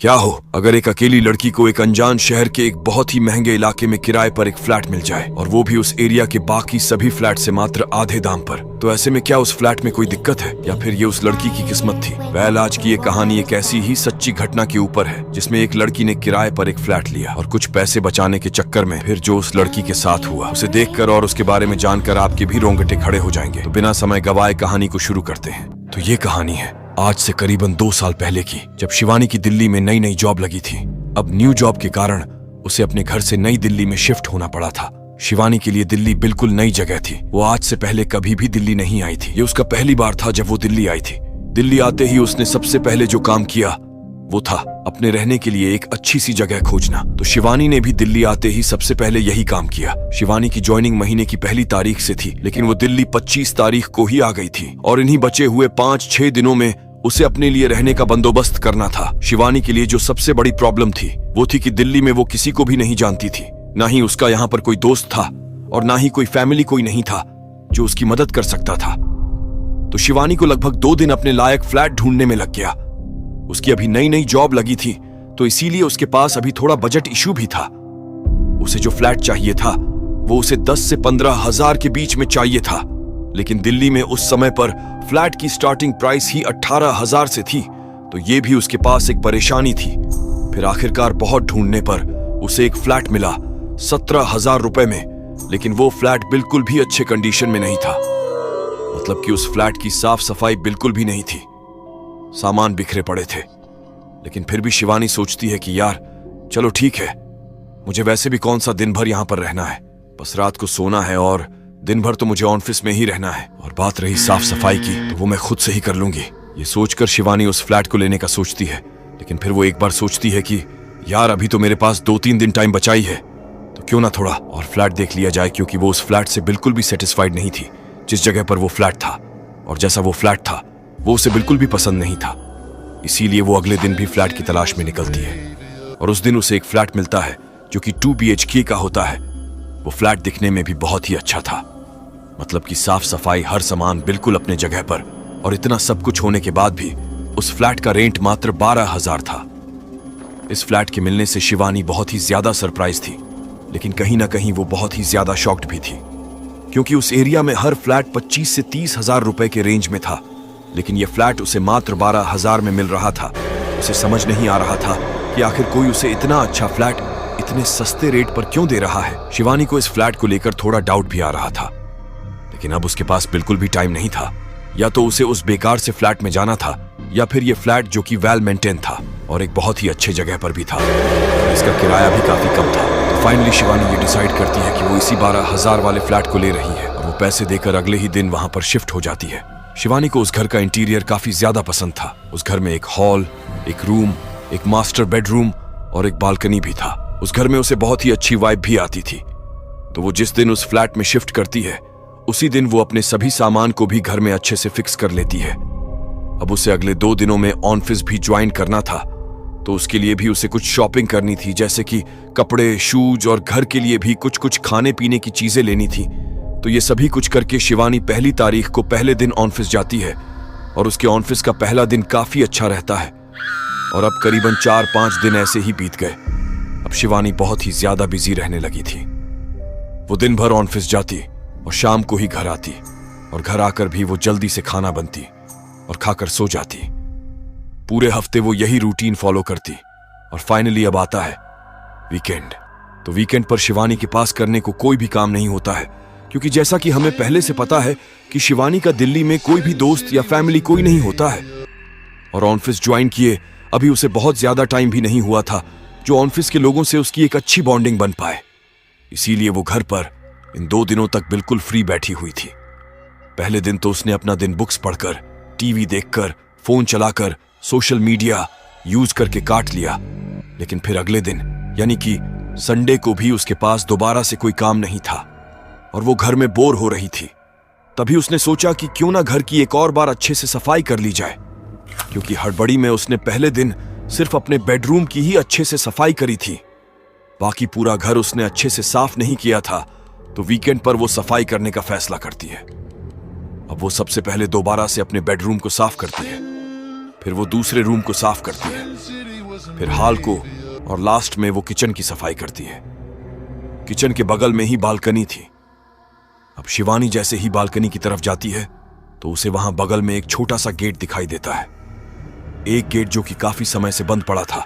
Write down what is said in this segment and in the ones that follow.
क्या हो अगर एक अकेली लड़की को एक अनजान शहर के एक बहुत ही महंगे इलाके में किराए पर एक फ्लैट मिल जाए, और वो भी उस एरिया के बाकी सभी फ्लैट से मात्र आधे दाम पर। तो ऐसे में क्या उस फ्लैट में कोई दिक्कत है, या फिर ये उस लड़की की किस्मत थी? वेल, आज की ये कहानी एक ऐसी ही सच्ची घटना के ऊपर है जिसमें एक लड़की ने किराए पर एक फ्लैट लिया, और कुछ पैसे बचाने के चक्कर में फिर जो उस लड़की के साथ हुआ, उसे देखकर और उसके बारे में जानकर आपके भी रोंगटे खड़े हो जाएंगे। तो बिना समय गवाए कहानी को शुरू करते हैं। तो ये कहानी है आज से करीबन 2 साल पहले की, जब शिवानी की दिल्ली में नई नई जॉब लगी थी। अब न्यू जॉब के कारण उसे अपने घर से नई दिल्ली में शिफ्ट होना पड़ा था। शिवानी के लिए दिल्ली बिल्कुल नई जगह थी। वो आज से पहले कभी भी दिल्ली नहीं आई थी। ये उसका पहली बार था जब वो दिल्ली आई थी। दिल्ली आते ही उसने सबसे पहले जो काम किया वो था अपने रहने के लिए एक अच्छी सी जगह खोजना। तो शिवानी ने भी दिल्ली आते ही सबसे पहले यही काम किया। शिवानी की ज्वाइनिंग महीने की पहली तारीख से थी, लेकिन वो दिल्ली 25 तारीख को ही आ गई थी, और इन्हीं बचे हुए 5-6 दिनों में उसे अपने लिए रहने का बंदोबस्त करना था। शिवानी के लिए जो सबसे बड़ी प्रॉब्लम थी वो थी कि दिल्ली में वो किसी को भी नहीं जानती थी। ना ही उसका यहाँ पर कोई दोस्त था, और ना ही कोई फैमिली कोई नहीं था जो उसकी मदद कर सकता था। तो शिवानी को लगभग 2 दिन अपने लायक फ्लैट ढूंढने में लग गया। उसकी अभी नई नई जॉब लगी थी, तो इसीलिए उसके पास अभी थोड़ा बजट इशू भी था। उसे जो फ्लैट चाहिए था वो उसे 10 से 15 हजार के बीच में चाहिए था, लेकिन दिल्ली में उस समय पर फ्लैट की स्टार्टिंग प्राइस ही 18,000 से थी। तो ये भी उसके पास एक परेशानी थी। फिर आखिरकार बहुत ढूंढने पर उसे एक फ्लैट मिला 17,000 रुपए में, लेकिन वो फ्लैट बिल्कुल भी अच्छे कंडीशन में नहीं था। मतलब कि उस फ्लैट की साफ सफाई बिल्कुल भी नहीं थी, सामान बिखरे पड़े थे। लेकिन फिर भी शिवानी सोचती है कि यार चलो ठीक है, मुझे वैसे भी कौन सा दिन भर यहां पर रहना है, बस रात को सोना है और दिन भर तो मुझे ऑफिस में ही रहना है। और बात रही साफ सफाई की, तो वो मैं खुद से ही कर लूंगी। ये सोचकर शिवानी उस फ्लैट को लेने का सोचती है, लेकिन फिर वो एक बार सोचती है कि यार अभी तो मेरे पास 2-3 दिन टाइम बचा ही है, तो क्यों ना थोड़ा और फ्लैट देख लिया जाए, क्योंकि वो उस फ्लैट से बिल्कुल भी सेटिस्फाइड नहीं थी जिस जगह पर वो फ्लैट था। और जैसा वो फ्लैट था वो उसे बिल्कुल भी पसंद नहीं था। इसीलिए वो अगले दिन भी फ्लैट की तलाश में निकलती है, और उस दिन उसे एक फ्लैट मिलता है जो कि 2 BHK का होता है। वो फ्लैट दिखने में भी बहुत ही अच्छा था, मतलब कि साफ सफाई, हर सामान बिल्कुल अपने जगह पर। और इतना सब कुछ होने के बाद भी उस फ्लैट का रेंट मात्र 12,000 था। इस फ्लैट के मिलने से शिवानी बहुत ही ज्यादा सरप्राइज थी, लेकिन कहीं ना कहीं वो बहुत ही ज्यादा शॉक्ड भी थी, क्योंकि उस एरिया में हर फ्लैट 25 से 30 हजार रुपए के रेंज में था, लेकिन यह फ्लैट उसे मात्र 12,000 में मिल रहा था। उसे समझ नहीं आ रहा था कि आखिर कोई उसे इतना अच्छा फ्लैट इतने सस्ते रेट पर क्यों दे रहा है। शिवानी को इस फ्लैट को लेकर थोड़ा डाउट भी आ रहा था, लेकिन अब उसके पास बिल्कुल भी टाइम नहीं था। या तो उसे उस बेकार से फ्लैट में जाना था, या फिर ये फ्लैट जो कि वेल मेंटेन था और एक बहुत ही अच्छे जगह पर भी था, इसका किराया भी काफी कम था। तो फाइनली शिवानी ये डिसाइड करती है कि वो इसी 12,000 वाले फ्लैट को ले रही है, और वो पैसे देकर अगले ही दिन वहां पर शिफ्ट हो जाती है। शिवानी को उस घर का इंटीरियर काफी ज्यादा पसंद था। उस घर में एक हॉल, एक रूम, एक मास्टर बेडरूम और एक बालकनी भी था। उस घर में उसे बहुत ही अच्छी वाइब भी आती थी। तो वो जिस दिन उस फ्लैट में शिफ्ट करती है, उसी दिन वो अपने सभी सामान को भी घर में अच्छे से फिक्स कर लेती है। अब उसे अगले 2 दिनों में ऑफिस भी ज्वाइन करना था, तो उसके लिए भी उसे कुछ शॉपिंग करनी थी, जैसे कि कपड़े, शूज, और घर के लिए भी कुछ खाने पीने की चीजें लेनी थी। तो ये सभी कुछ करके शिवानी पहली तारीख को पहले दिन ऑफिस जाती है, और उसके ऑफिस का पहला दिन काफी अच्छा रहता है। और अब करीबन 4-5 दिन ऐसे ही बीत गए। अब शिवानी बहुत ही ज्यादा बिजी रहने लगी थी। वो दिन भर ऑफिस जाती और शाम को ही घर आती, और घर आकर भी वो जल्दी से खाना बनती और खाकर सो जाती। पूरे हफ्ते वो यही रूटीन फॉलो करती, और फाइनली अब आता है वीकेंड। तो वीकेंड पर शिवानी के पास करने को कोई भी काम नहीं होता है, क्योंकि जैसा कि हमें पहले से पता है कि शिवानी का दिल्ली में कोई भी दोस्त या फैमिली कोई नहीं होता है। और ऑफिस ज्वाइन किए अभी उसे बहुत ज्यादा टाइम भी नहीं हुआ था जो ऑफिस के लोगों से उसकी एक अच्छी बॉन्डिंग बन पाए। इसीलिए वो घर पर इन 2 दिनों तक बिल्कुल फ्री बैठी हुई थी। पहले दिन तो उसने अपना दिन बुक्स पढ़कर, टीवी देखकर, फोन चलाकर, सोशल मीडिया यूज करके काट लिया। लेकिन फिर अगले दिन यानी कि संडे को भी उसके पास दोबारा से कोई काम नहीं था, और वो घर में बोर हो रही थी। तभी उसने सोचा कि क्यों ना घर की एक और बार अच्छे से सफाई कर ली जाए, क्योंकि हड़बड़ी में उसने पहले दिन सिर्फ अपने बेडरूम की ही अच्छे से सफाई करी थी। बाकी पूरा घर उसने अच्छे से साफ नहीं किया था। तो वीकेंड पर वो सफाई करने का फैसला करती है। अब वो सबसे पहले दोबारा से अपने बेडरूम को साफ करती है, फिर वो दूसरे रूम को साफ करती है, फिर हॉल को, और लास्ट में वो किचन की सफाई करती है। किचन के बगल में ही बालकनी थी। अब शिवानी जैसे ही बालकनी की तरफ जाती है तो उसे वहां बगल में एक छोटा सा गेट दिखाई देता है, एक गेट जो कि काफी समय से बंद पड़ा था।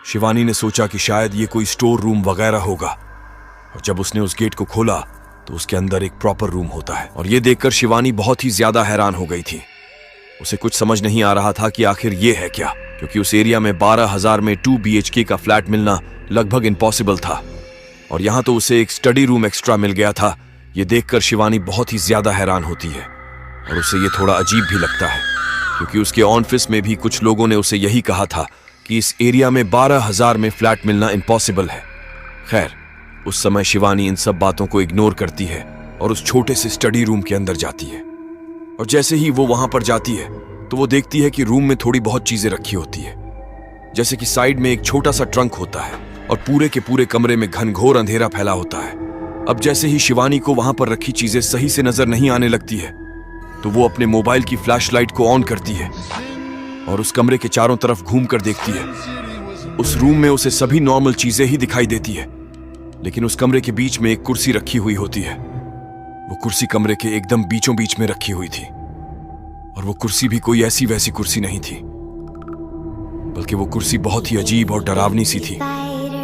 शिवानी ने सोचा कि शायद ये कोई स्टोर रूम वगैरह होगा, और जब उसने उस गेट को खोला तो उसके अंदर एक प्रॉपर रूम होता है। और ये देखकर शिवानी बहुत ही ज्यादा हैरान हो गई थी। उसे कुछ समझ नहीं आ रहा था कि आखिर ये है क्या, क्योंकि उस एरिया में 12,000 में 2 BHK का फ्लैट मिलना लगभग इम्पॉसिबल था, और यहां तो उसे एक स्टडी रूम एक्स्ट्रा मिल गया था। ये देखकर शिवानी बहुत ही ज्यादा हैरान होती है, और उसे ये थोड़ा अजीब भी लगता है, क्योंकि उसके ऑफिस में भी कुछ लोगों ने उसे यही कहा था कि इस एरिया में 12,000 में फ्लैट मिलना इम्पॉसिबल है। खैर, उस समय शिवानी इन सब बातों को इग्नोर करती है और उस छोटे से स्टडी रूम के अंदर जाती है। और जैसे ही वो वहां पर जाती है तो वो देखती है कि रूम में थोड़ी बहुत चीजें रखी होती है, जैसे कि साइड में एक छोटा सा ट्रंक होता है और पूरे के पूरे कमरे में घनघोर अंधेरा फैला होता है। अब जैसे ही शिवानी को वहां पर रखी चीजें सही से नजर नहीं आने लगती है तो वो अपने मोबाइल की फ्लैशलाइट को ऑन करती है और उस कमरे के चारों तरफ घूम कर देखती है। उस रूम में उसे सभी नॉर्मल चीजें ही दिखाई देती है, लेकिन उस कमरे के बीच में एक कुर्सी रखी हुई होती है। वो कुर्सी कमरे के एकदम बीचों बीच में रखी हुई थी, और वो कुर्सी भी कोई ऐसी वैसी कुर्सी नहीं थी, बल्कि वो कुर्सी बहुत ही अजीब और डरावनी सी थी,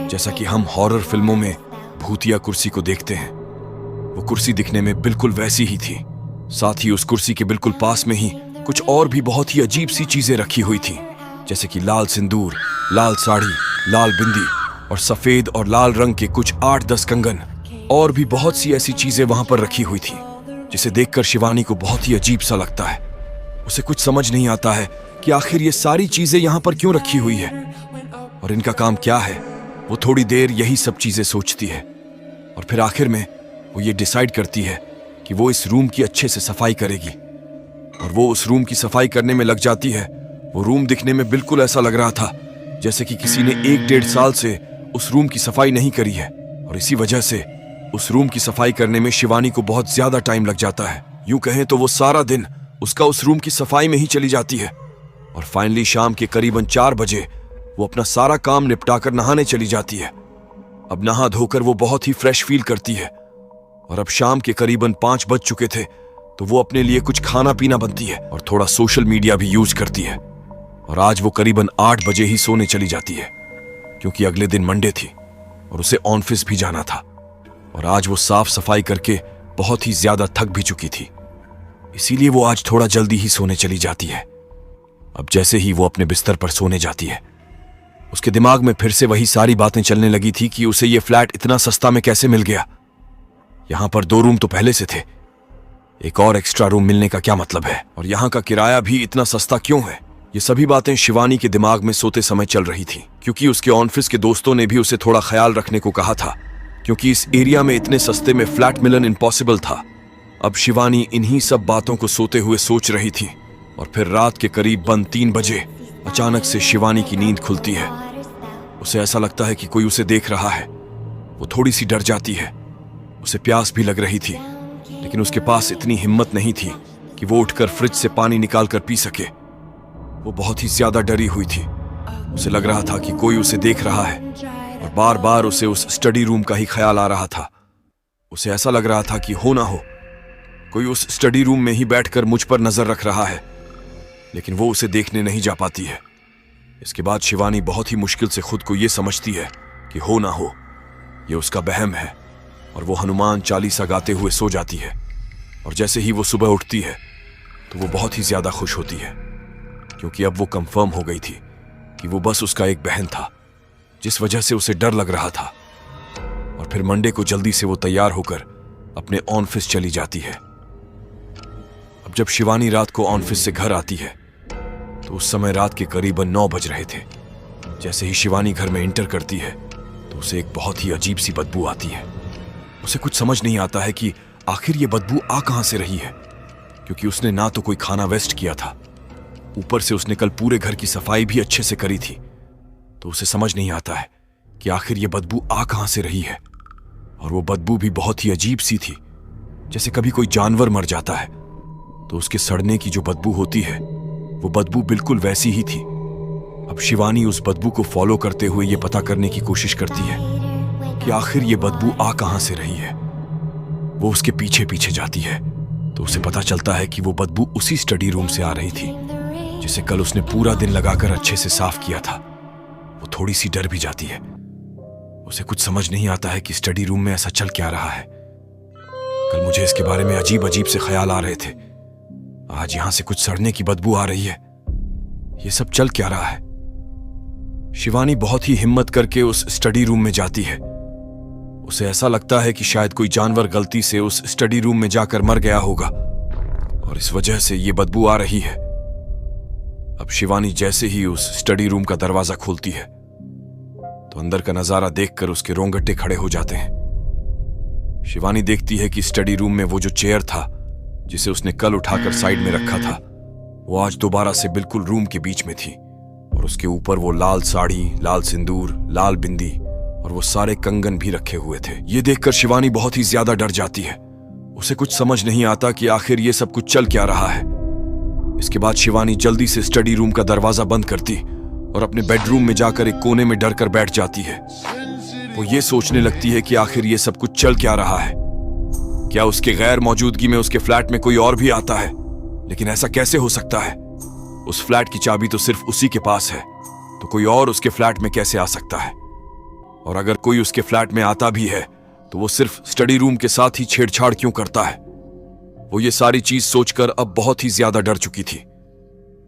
जैसा कि हम हॉरर फिल्मों में भूतिया कुर्सी को देखते हैं। वो कुर्सी दिखने में बिल्कुल वैसी ही थी। साथ ही उस कुर्सी के बिल्कुल पास में ही कुछ और भी बहुत ही अजीब सी चीजें रखी हुई थी, जैसे कि लाल सिंदूर, लाल साड़ी, लाल बिंदी और सफेद और लाल रंग के कुछ 8-10 कंगन, और भी बहुत सी ऐसी चीजें वहां पर रखी हुई थी, जिसे देखकर शिवानी को बहुत ही अजीब सा लगता है। उसे कुछ समझ नहीं आता है कि आखिर ये सारी चीजें यहां पर क्यों रखी हुई है और इनका काम क्या है। वो थोड़ी देर यही सब चीजें सोचती है, और फिर आखिर में वो ये डिसाइड करती है कि वो इस रूम की अच्छे से सफाई करेगी, और वो उस रूम की सफाई करने में लग जाती है। वो रूम दिखने में बिल्कुल ऐसा लग रहा था जैसे कि किसी ने 1-1.5 साल से उस रूम की सफाई नहीं करी है, और इसी वजह से उस रूम की सफाई करने में शिवानी को बहुत ज्यादा टाइम लग जाता है। यूं कहें तो वो सारा दिन उसका उस रूम की सफाई में ही चली जाती है, और फाइनली शाम के करीबन 4 बजे वो अपना सारा काम निपटाकर नहाने चली जाती है। अब नहा धोकर वो बहुत ही फ्रेश फील करती है, और अब शाम के करीबन 5 बज चुके थे तो वो अपने लिए कुछ खाना पीना बनती है और थोड़ा सोशल मीडिया भी यूज करती है। और आज वो करीबन 8 बजे ही सोने चली जाती है, क्योंकि अगले दिन मंडे थी और उसे ऑफिस भी जाना था, और आज वो साफ सफाई करके बहुत ही ज्यादा थक भी चुकी थी, इसीलिए वो आज थोड़ा जल्दी ही सोने चली जाती है। अब जैसे ही वो अपने बिस्तर पर सोने जाती है, उसके दिमाग में फिर से वही सारी बातें चलने लगी थी कि उसे ये फ्लैट इतना सस्ता में कैसे मिल गया। यहां पर 2 रूम तो पहले से थे, एक और एक्स्ट्रा रूम मिलने का क्या मतलब है, और यहां का किराया भी इतना सस्ता क्यों है। ये सभी बातें शिवानी के दिमाग में सोते समय चल रही थी, क्योंकि उसके ऑफिस के दोस्तों ने भी उसे थोड़ा ख्याल रखने को कहा था, क्योंकि इस एरिया में इतने सस्ते में फ्लैट मिलन इम्पॉसिबल था। अब शिवानी इन्हीं सब बातों को सोते हुए सोच रही थी, और फिर रात के करीब बंद 3 बजे अचानक से शिवानी की नींद खुलती है। उसे ऐसा लगता है कि कोई उसे देख रहा है। वो थोड़ी सी डर जाती है। उसे प्यास भी लग रही थी, लेकिन उसके पास इतनी हिम्मत नहीं थी कि वो उठकर फ्रिज से पानी निकाल कर पी सके। वो बहुत ही ज्यादा डरी हुई थी। उसे लग रहा था कि कोई उसे देख रहा है, और बार बार उसे उस स्टडी रूम का ही ख्याल आ रहा था। उसे ऐसा लग रहा था कि हो ना हो कोई उस स्टडी रूम में ही बैठकर मुझ पर नजर रख रहा है, लेकिन वो उसे देखने नहीं जा पाती है। इसके बाद शिवानी बहुत ही मुश्किल से खुद को ये समझती है कि हो ना हो ये उसका वहम है, और वो हनुमान चालीसा गाते हुए सो जाती है। और जैसे ही वो सुबह उठती है तो वो बहुत ही ज्यादा खुश होती है, क्योंकि अब वो कंफर्म हो गई थी कि वो बस उसका एक बहन था, जिस वजह से उसे डर लग रहा था। और फिर मंडे को जल्दी से वो तैयार होकर अपने ऑफिस चली जाती है। अब जब शिवानी रात को ऑफिस से घर आती है तो उस समय रात के करीबन 9 बज रहे थे। जैसे ही शिवानी घर में एंटर करती है तो उसे एक बहुत ही अजीब सी बदबू आती है। उसे कुछ समझ नहीं आता है कि आखिर ये बदबू आ कहां से रही है, क्योंकि उसने ना तो कोई खाना वेस्ट किया था, ऊपर से उसने कल पूरे घर की सफाई भी अच्छे से करी थी। तो उसे समझ नहीं आता है कि आखिर ये बदबू आ कहां से रही है। और वो बदबू भी बहुत ही अजीब सी थी, जैसे कभी कोई जानवर मर जाता है तो उसके सड़ने की जो बदबू होती है वो बदबू बिल्कुल वैसी ही थी। अब शिवानी उस बदबू को फॉलो करते हुए ये पता करने की कोशिश करती है कि आखिर ये बदबू आ कहां से रही है। वो उसके पीछे पीछे जाती है तो उसे पता चलता है कि वो बदबू उसी स्टडी रूम से आ रही थी जिसे कल उसने पूरा दिन लगाकर अच्छे से साफ किया था। वो थोड़ी सी डर भी जाती है। उसे कुछ समझ नहीं आता है कि स्टडी रूम में ऐसा चल क्या रहा है। कल मुझे इसके बारे में अजीब अजीब से ख्याल आ रहे थे, आज यहां से कुछ सड़ने की बदबू आ रही है। ये सब चल क्या रहा है? शिवानी बहुत ही हिम्मत करके उस स्टडी रूम में जाती है। उसे ऐसा लगता है कि शायद कोई जानवर गलती से उस स्टडी रूम में जाकर मर गया होगा और इस वजह से ये बदबू आ रही है। अब शिवानी जैसे ही उस स्टडी रूम का दरवाजा खोलती है तो अंदर का नजारा देखकर उसके रोंगटे खड़े हो जाते हैं। शिवानी देखती है कि स्टडी रूम में वो जो चेयर था जिसे उसने कल उठाकर साइड में रखा था वो आज दोबारा से बिल्कुल रूम के बीच में थी और उसके ऊपर वो लाल साड़ी, लाल सिंदूर, लाल बिंदी और वो सारे कंगन भी रखे हुए थे। ये देखकर शिवानी बहुत ही ज्यादा डर जाती है। उसे कुछ समझ नहीं आता कि आखिर ये सब कुछ चल क्या रहा है। इसके बाद शिवानी जल्दी से स्टडी रूम का दरवाजा बंद करती और अपने बेडरूम में जाकर एक कोने में डर कर बैठ जाती है। वो ये सोचने लगती है कि आखिर ये सब कुछ चल क्या रहा है। क्या उसके गैर मौजूदगी में उसके फ्लैट में कोई और भी आता है? लेकिन ऐसा कैसे हो सकता है? उस फ्लैट की चाबी तो सिर्फ उसी के पास है, तो कोई और उसके फ्लैट में कैसे आ सकता है? और अगर कोई उसके फ्लैट में आता भी है तो वो सिर्फ स्टडी रूम के साथ ही छेड़छाड़ क्यों करता है? वो ये सारी चीज सोचकर अब बहुत ही ज्यादा डर चुकी थी।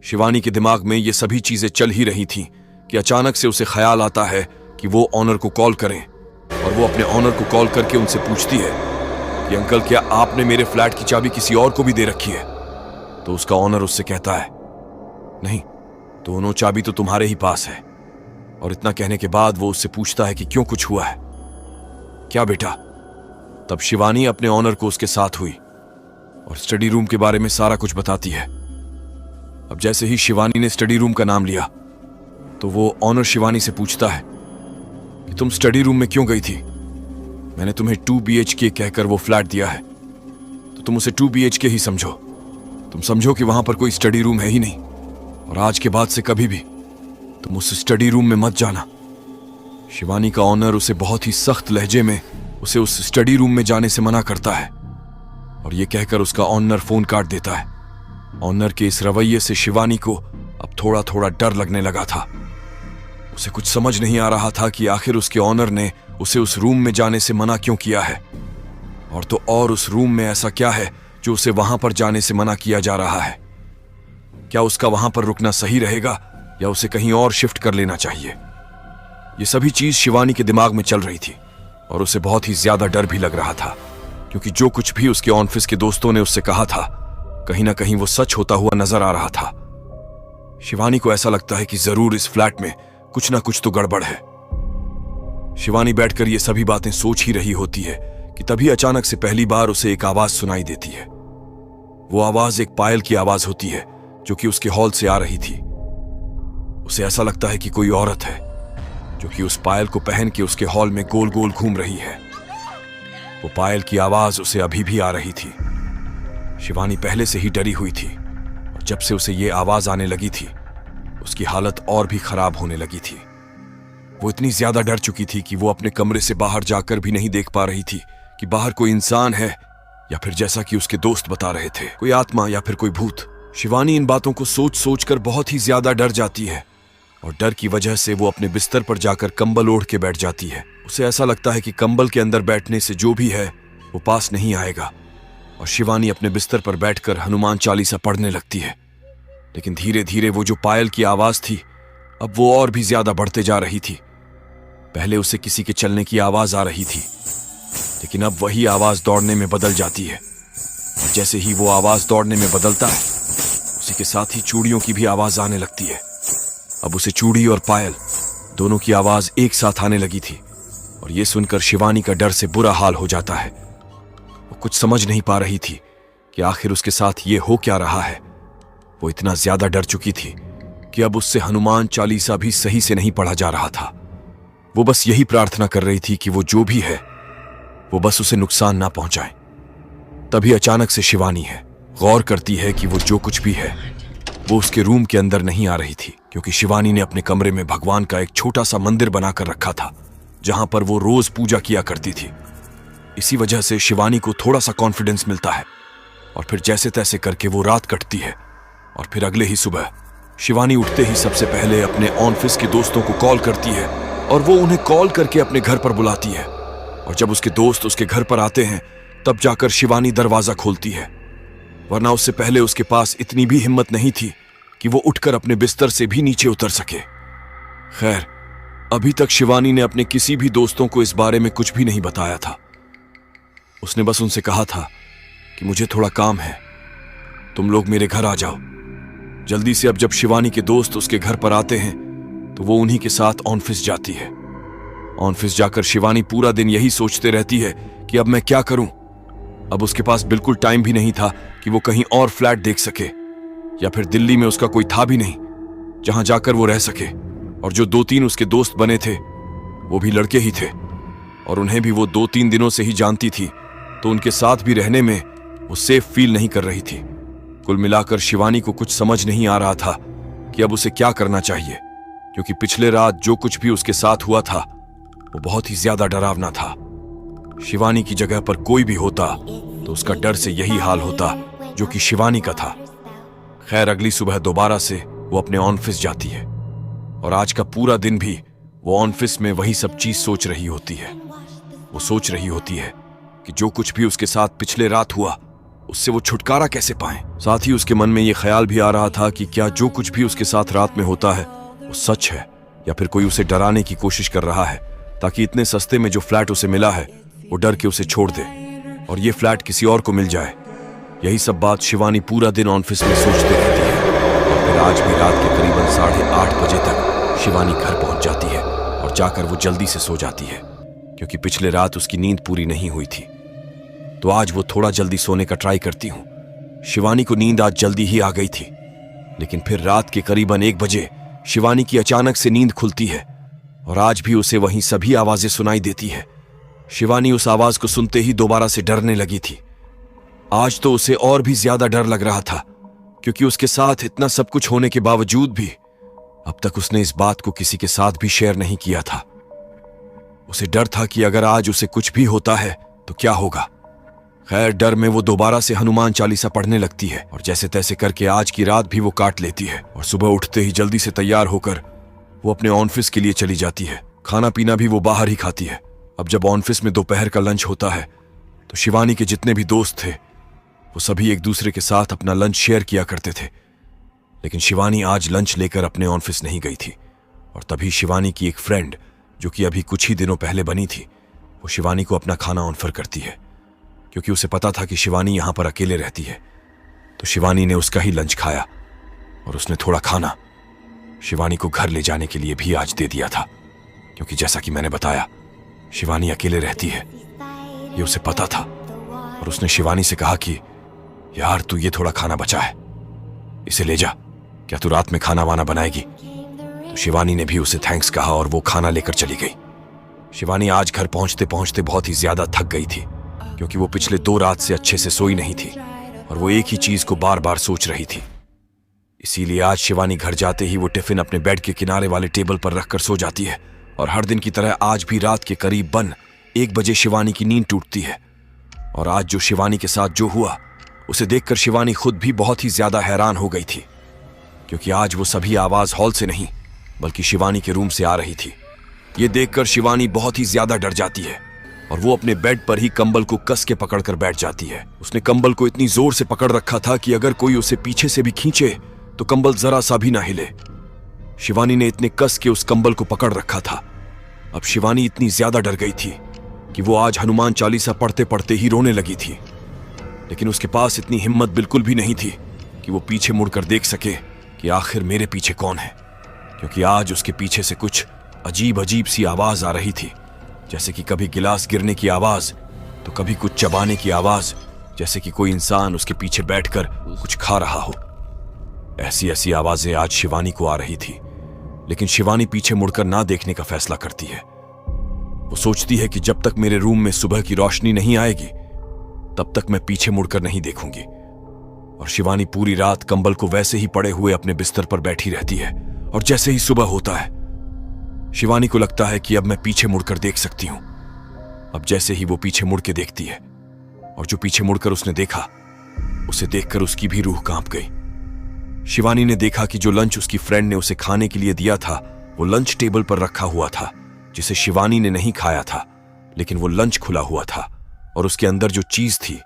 शिवानी के दिमाग में ये सभी चीजें चल ही रही थीं कि अचानक से उसे ख्याल आता है कि वो ऑनर को कॉल करें और वो अपने ऑनर को कॉल करके उनसे पूछती है कि अंकल, क्या आपने मेरे फ्लैट की चाबी किसी और को भी दे रखी है? तो उसका ऑनर उससे कहता है, नहीं, दोनों चाबी तो तुम्हारे ही पास है। और इतना कहने के बाद वो उससे पूछता है कि क्यों, कुछ हुआ है क्या बेटा? तब शिवानी अपने ऑनर को उसके साथ हुई और स्टडी रूम के बारे में सारा कुछ बताती है। अब जैसे ही शिवानी ने स्टडी रूम का नाम लिया तो वो ऑनर शिवानी से पूछता है कि तुम स्टडी रूम में क्यों गई थी? मैंने तुम्हें 2 BHK कहकर वो फ्लैट दिया है, तो तुम उसे 2 BHK ही समझो। तुम समझो कि वहां पर कोई स्टडी रूम है ही नहीं और आज के बाद से कभी भी तुम उस स्टडी रूम में मत जाना। शिवानी का ऑनर उसे बहुत ही सख्त लहजे में उसे उस स्टडी रूम में जाने से मना करता है और ये कहकर उसका ऑनर फोन काट देता है। ऑनर के इस रवैये से शिवानी को अब थोड़ा थोड़ा डर लगने लगा था। उसे कुछ समझ नहीं आ रहा था कि आखिर उसके ऑनर ने उसे उस रूम में जाने से मना क्यों किया है, और तो और उस रूम में ऐसा क्या है जो उसे वहां पर जाने से मना किया जा रहा है। क्या उसका वहां पर रुकना सही रहेगा या उसे कहीं और शिफ्ट कर लेना चाहिए? ये सभी चीज शिवानी के दिमाग में चल रही थी और उसे बहुत ही ज्यादा डर भी लग रहा था, क्योंकि जो कुछ भी उसके ऑफिस के दोस्तों ने उससे कहा था कहीं ना कहीं वो सच होता हुआ नजर आ रहा था। शिवानी को ऐसा लगता है कि जरूर इस फ्लैट में कुछ ना कुछ तो गड़बड़ है। शिवानी बैठकर ये सभी बातें सोच ही रही होती है कि तभी अचानक से पहली बार उसे एक आवाज सुनाई देती है। वो आवाज एक पायल की आवाज होती है जो कि उसके हॉल से आ रही थी। उसे ऐसा लगता है कि कोई औरत है जो कि उस पायल को पहन के उसके हॉल में गोल गोल घूम रही है। वो पायल की आवाज उसे अभी भी आ रही थी। शिवानी पहले से ही डरी हुई थी और जब से उसे ये आवाज आने लगी थी उसकी हालत और भी खराब होने लगी थी। वो इतनी ज्यादा डर चुकी थी कि वो अपने कमरे से बाहर जाकर भी नहीं देख पा रही थी कि बाहर कोई इंसान है या फिर जैसा कि उसके दोस्त बता रहे थे कोई आत्मा या फिर कोई भूत। शिवानी इन बातों को सोच सोच कर बहुत ही ज्यादा डर जाती है और डर की वजह से वो अपने बिस्तर पर जाकर कंबल ओढ़ के बैठ जाती है। उसे ऐसा लगता है कि कंबल के अंदर बैठने से जो भी है वो पास नहीं आएगा और शिवानी अपने बिस्तर पर बैठकर हनुमान चालीसा पढ़ने लगती है। लेकिन धीरे धीरे वो जो पायल की आवाज थी अब वो और भी ज्यादा बढ़ते जा रही थी। पहले उसे किसी के चलने की आवाज आ रही थी, लेकिन अब वही आवाज दौड़ने में बदल जाती है। जैसे ही वो आवाज दौड़ने में बदलता है उसी के साथ ही चूड़ियों की भी आवाज आने लगती है। अब उसे चूड़ी और पायल दोनों की आवाज एक साथ आने लगी थी और ये सुनकर शिवानी का डर से बुरा हाल हो जाता है। वो कुछ समझ नहीं पा रही थी कि आखिर उसके साथ ये हो क्या रहा है। वो इतना ज्यादा डर चुकी थी कि अब उससे हनुमान चालीसा भी सही से नहीं पढ़ा जा रहा था। वो बस यही प्रार्थना कर रही थी कि वो जो भी है वो बस उसे नुकसान ना पहुंचाए। तभी अचानक से शिवानी है गौर करती है कि वो जो कुछ भी है वो उसके रूम के अंदर नहीं आ रही थी, क्योंकि शिवानी ने अपने कमरे में भगवान का एक छोटा सा मंदिर बनाकर रखा था, जहां पर वो रोज पूजा किया करती थी। इसी वजह से शिवानी को थोड़ा सा कॉन्फिडेंस मिलता है और फिर जैसे तैसे करके वो रात कटती है। और फिर अगले ही सुबह शिवानी उठते ही सबसे पहले अपने ऑफिस के दोस्तों को कॉल करती है और वो उन्हें कॉल करके अपने घर पर बुलाती है। और जब उसके दोस्त उसके घर पर आते हैं तब जाकर शिवानी दरवाजा खोलती है, वरना उससे पहले उसके पास इतनी भी हिम्मत नहीं थी कि वो उठकर अपने बिस्तर से भी नीचे उतर सके। खैर, अभी तक शिवानी ने अपने किसी भी दोस्तों को इस बारे में कुछ भी नहीं बताया था। उसने बस उनसे कहा था कि मुझे थोड़ा काम है, तुम लोग मेरे घर आ जाओ जल्दी से। अब जब शिवानी के दोस्त उसके घर पर आते हैं तो वो उन्हीं के साथ ऑफिस जाती है। ऑफिस जाकर शिवानी पूरा दिन यही सोचते रहती है कि अब मैं क्या करूं। अब उसके पास बिल्कुल टाइम भी नहीं था कि वो कहीं और फ्लैट देख सके, या फिर दिल्ली में उसका कोई था भी नहीं जहां जाकर वो रह सके। और जो 2-3 उसके दोस्त बने थे वो भी लड़के ही थे और उन्हें भी वो 2-3 दिनों से ही जानती थी, तो उनके साथ भी रहने में वो सेफ फील नहीं कर रही थी। कुल मिलाकर शिवानी को कुछ समझ नहीं आ रहा था कि अब उसे क्या करना चाहिए, क्योंकि पिछले रात जो कुछ भी उसके साथ हुआ था वो बहुत ही ज्यादा डरावना था। शिवानी की जगह पर कोई भी होता तो उसका डर से यही हाल होता जो कि शिवानी का था। खैर, अगली सुबह दोबारा से वो अपने ऑफिस जाती है और आज का पूरा दिन भी वो ऑफिस में वही सब चीज सोच रही होती है। वो सोच रही होती है कि जो कुछ भी उसके साथ पिछले रात हुआ उससे वो छुटकारा कैसे पाए। साथ ही उसके मन में ये ख्याल भी आ रहा था कि क्या जो कुछ भी उसके साथ रात में होता है वो सच है या फिर कोई उसे डराने की कोशिश कर रहा है, ताकि इतने सस्ते में जो फ्लैट उसे मिला है वो डर के उसे छोड़ दे और ये फ्लैट किसी और को मिल जाए। यही सब बात शिवानी पूरा दिन ऑफिस में सोचती रहती है। और फिर आज भी रात के करीबन 8:30 बजे तक शिवानी घर पहुंच जाती है और जाकर वो जल्दी से सो जाती है, क्योंकि पिछले रात उसकी नींद पूरी नहीं हुई थी। तो आज वो थोड़ा जल्दी सोने का ट्राई करती हूँ। शिवानी को नींद आज जल्दी ही आ गई थी, लेकिन फिर रात के करीबन 1 बजे शिवानी की अचानक से नींद खुलती है और आज भी उसे वहीं सभी आवाजें सुनाई देती है। शिवानी उस आवाज को सुनते ही दोबारा से डरने लगी थी। आज तो उसे और भी ज्यादा डर लग रहा था, क्योंकि उसके साथ इतना सब कुछ होने के बावजूद भी अब तक उसने इस बात को किसी के साथ भी शेयर नहीं किया था। उसे डर था कि अगर आज उसे कुछ भी होता है तो क्या होगा। खैर, डर में वो दोबारा से हनुमान चालीसा पढ़ने लगती है और जैसे तैसे करके आज की रात भी वो काट लेती है। और सुबह उठते ही जल्दी से तैयार होकर वो अपने ऑफिस के लिए चली जाती है। खाना पीना भी वो बाहर ही खाती है। अब जब ऑफिस में दोपहर का लंच होता है तो शिवानी के जितने भी दोस्त थे वो सभी एक दूसरे के साथ अपना लंच शेयर किया करते थे, लेकिन शिवानी आज लंच लेकर अपने ऑफिस नहीं गई थी। और तभी शिवानी की एक फ्रेंड, जो कि अभी कुछ ही दिनों पहले बनी थी, वो शिवानी को अपना खाना ऑफर करती है, क्योंकि उसे पता था कि शिवानी यहां पर अकेले रहती है। तो शिवानी ने उसका ही लंच खाया और उसने थोड़ा खाना शिवानी को घर ले जाने के लिए भी आज दे दिया था, क्योंकि जैसा कि मैंने बताया शिवानी अकेले रहती है, ये उसे पता था। और उसने शिवानी से कहा कि यार, तू ये थोड़ा खाना बचा है, इसे ले जा, क्या तू रात में खाना वाना बनाएगी। तो शिवानी ने भी उसे थैंक्स कहा और वो खाना लेकर चली गई। शिवानी आज घर पहुंचते पहुंचते बहुत ही ज्यादा थक गई थी, क्योंकि वो पिछले 2 रात से अच्छे से सोई नहीं थी और वो एक ही चीज को बार बार सोच रही थी। इसीलिए आज शिवानी घर जाते ही वो टिफिन अपने बेड के किनारे वाले टेबल पर रखकर सो जाती है। और हर दिन की तरह आज भी रात के करीब 1 बजे शिवानी की नींद टूटती है। और आज जो शिवानी के साथ जो हुआ उसे देखकर शिवानी खुद भी बहुत ही ज्यादा हैरान हो गई थी, क्योंकि आज वो सभी आवाज हॉल से नहीं बल्कि शिवानी के रूम से आ रही थी। ये देखकर शिवानी बहुत ही ज्यादा डर जाती है और वो अपने बेड पर ही कंबल को कस के पकड़कर बैठ जाती है। उसने कंबल को इतनी जोर से पकड़ रखा था कि अगर कोई उसे पीछे से भी खींचे तो कंबल जरा सा भी ना हिले। शिवानी ने इतने कस के उस कंबल को पकड़ रखा था। अब शिवानी इतनी ज्यादा डर गई थी कि वो आज हनुमान चालीसा पढ़ते पढ़ते ही रोने लगी थी, लेकिन उसके पास इतनी हिम्मत बिल्कुल भी नहीं थी कि वो पीछे मुड़कर देख सके कि आखिर मेरे पीछे कौन है, क्योंकि आज उसके पीछे से कुछ अजीब अजीब सी आवाज आ रही थी, जैसे कि कभी गिलास गिरने की आवाज तो कभी कुछ चबाने की आवाज, जैसे कि कोई इंसान उसके पीछे बैठकर कुछ खा रहा हो। ऐसी ऐसी आवाजें आज शिवानी को आ रही थी, लेकिन शिवानी पीछे मुड़कर ना देखने का फैसला करती है। वो सोचती है कि जब तक मेरे रूम में सुबह की रोशनी नहीं आएगी तब तक मैं पीछे मुड़कर नहीं देखूंगी। और शिवानी पूरी रात कंबल को वैसे ही पड़े हुए अपने बिस्तर पर बैठी रहती है और जैसे ही सुबह होता है शिवानी को लगता है कि अब मैं पीछे मुड़कर देख सकती हूं। अब जैसे ही वो पीछे मुड़ के देखती है और जो पीछे मुड़कर उसने देखा उसे देखकर उसकी भी रूह कांप गई। शिवानी ने देखा कि जो लंच उसकी फ्रेंड ने उसे खाने के लिए दिया था वो लंच टेबल पर रखा हुआ था, जिसे शिवानी ने नहीं खाया था, लेकिन वो लंच खुला हुआ था और उसके अंदर जो चीज थी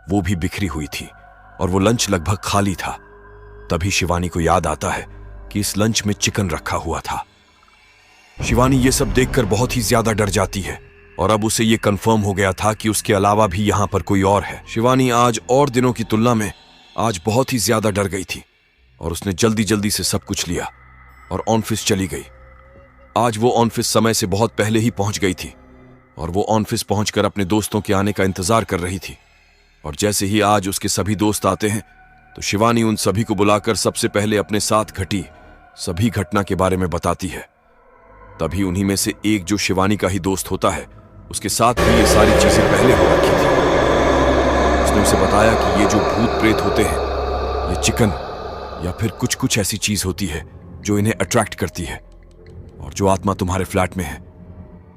वो भी बिखरी हुई थी और वो लंच लगभग खाली था। तभी शिवानी को याद आता है कि इस लंच में चिकन रखा हुआ था। शिवानी ये सब देखकर बहुत ही ज्यादा डर जाती है और अब उसे ये कंफर्म हो गया था कि उसके अलावा भी यहां पर कोई और है। शिवानी आज और दिनों की तुलना में आज बहुत ही ज्यादा डर गई थी और उसने जल्दी जल्दी से सब कुछ लिया और ऑफिस चली गई। आज वो ऑफिस समय से बहुत पहले ही पहुंच गई थी और वो ऑफिस पहुंचकर अपने दोस्तों के आने का इंतजार कर रही थी। और जैसे ही आज उसके सभी दोस्त आते हैं तो शिवानी उन सभी को बुलाकर सबसे पहले अपने साथ घटी सभी घटना के बारे में बताती है। तभी उन्हीं में से एक जो शिवानी का ही दोस्त होता है उसके साथ भी ये सारी चीजें पहले हो रखी थी। उसने उसे बताया कि ये जो भूत प्रेत होते हैं ये चिकन या फिर कुछ कुछ ऐसी चीज होती है जो इन्हें अट्रैक्ट करती है, और जो आत्मा तुम्हारे फ्लैट में है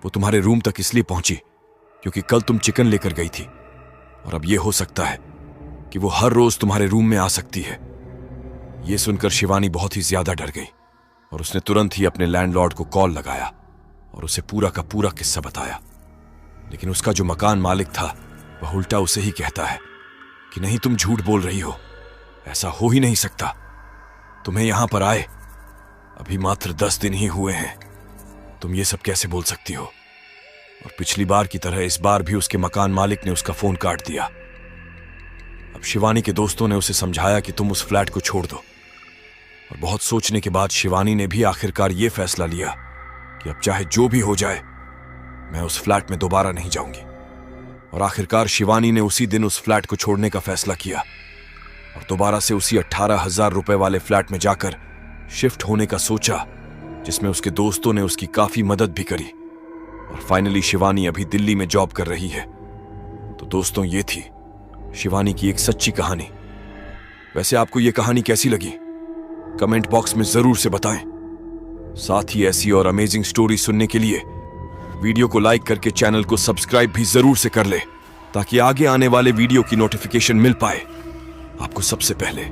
वो तुम्हारे रूम तक इसलिए पहुंची क्योंकि कल तुम चिकन लेकर गई थी और अब ये हो सकता है कि वो हर रोज तुम्हारे रूम में आ सकती है। ये सुनकर शिवानी बहुत ही ज्यादा डर गई और उसने तुरंत ही अपने लैंडलॉर्ड को कॉल लगाया और उसे पूरा का पूरा किस्सा बताया। लेकिन उसका जो मकान मालिक था वह उल्टा उसे ही कहता है कि नहीं, तुम झूठ बोल रही हो, ऐसा हो ही नहीं सकता। तुम्हें यहां पर आए अभी मात्र 10 दिन ही हुए हैं, तुम ये सब कैसे बोल सकती हो। और पिछली बार की तरह इस बार भी उसके मकान मालिक ने उसका फोन काट दिया। अब शिवानी के दोस्तों ने उसे समझाया कि तुम उस फ्लैट को छोड़ दो, और बहुत सोचने के बाद शिवानी ने भी आखिरकार यह फैसला लिया कि अब चाहे जो भी हो जाए मैं उस फ्लैट में दोबारा नहीं जाऊंगी। और आखिरकार शिवानी ने उसी दिन उस फ्लैट को छोड़ने का फैसला किया और दोबारा से उसी 18,000 रुपए वाले फ्लैट में जाकर शिफ्ट होने का सोचा, जिसमें उसके दोस्तों ने उसकी काफी मदद भी करी। और फाइनली शिवानी अभी दिल्ली में जॉब कर रही है। तो दोस्तों, ये थी शिवानी की एक सच्ची कहानी। वैसे आपको यह कहानी कैसी लगी कमेंट बॉक्स में जरूर से बताएं। साथ ही ऐसी और अमेजिंग स्टोरी सुनने के लिए वीडियो को लाइक करके चैनल को सब्सक्राइब भी जरूर से कर ले, ताकि आगे आने वाले वीडियो की नोटिफिकेशन मिल पाए आपको सबसे पहले।